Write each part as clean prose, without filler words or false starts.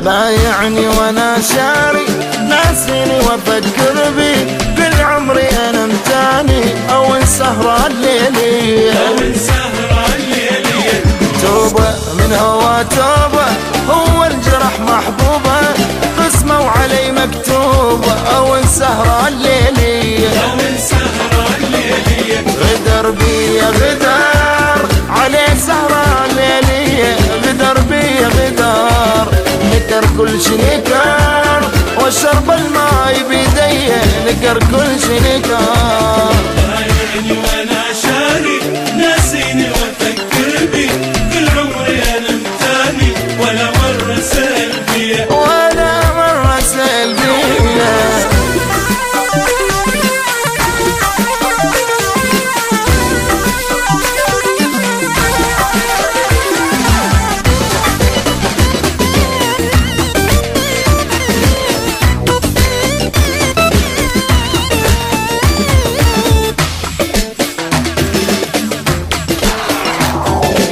بايعني وانا شاري، ناسيني وافكر بي، كل عمري انا متاني اول سهرة الليلية، توبة من هوا توبة، هو الجرح محبوبة، قسمة وعلي مكتوبة اول سهرة الليلية، غدر بي غدار علي سهرة الليلية، غدر بي غدار، نكر كل شي نكر، وشرب الماي بيدي نكر كل شي نكر. بايعني وانا شاري، ناسيني وافكر بي، كل عمري انا متاني ولا مرة سلبية، ولا مرة سلبية.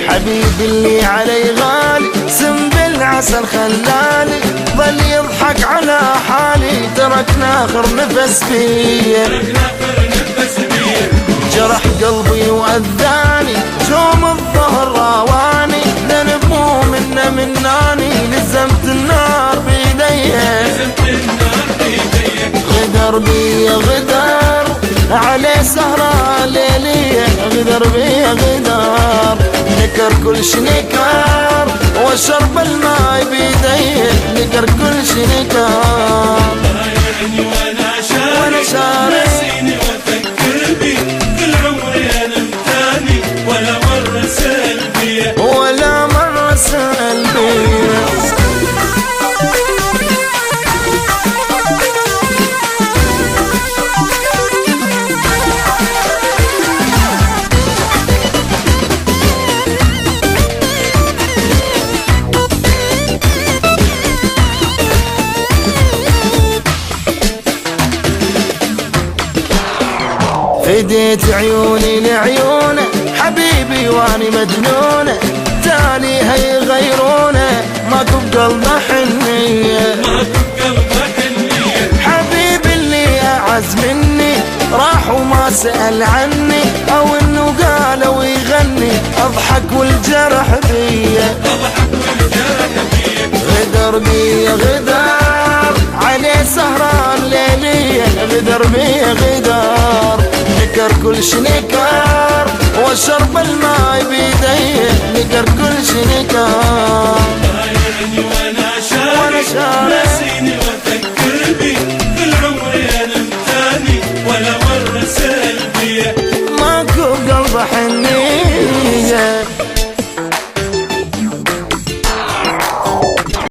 حبيبي اللي علي غالي، سم بالعسل خلاني، ظل يضحك على حالي، تركنا آخر نفس بيه، جرح قلبي وأذاني، شوم الظهر راواني، ذنب مو منه مناني، لزمت النار بيدي، غدر بي غدر علي سهرة ليلية، غدر بي غدر، نكر كل شي نكر، وشرب الماي بيدي نكر كل شي نكر. بايعني وانا شاري، ناسيني وافكر بي، كل عمري انا متاني ولا مرة سلبية، ولا مرة سلبية. فديت عيوني لعيونه حبيبي واني مجنونه، تالي هي غيرونه ماكو بقلبه حنيه، حبيبي اللي اعز مني راح وما سأل عني، او انه قال ويغني اضحك والجرح بيه، غدر بي غدار علي سهرة الليلية، غدر بي غدار، نكر كل شي نكر، وشرب الماي بيدي نكر كل شي نكر. بايعني وانا شاري،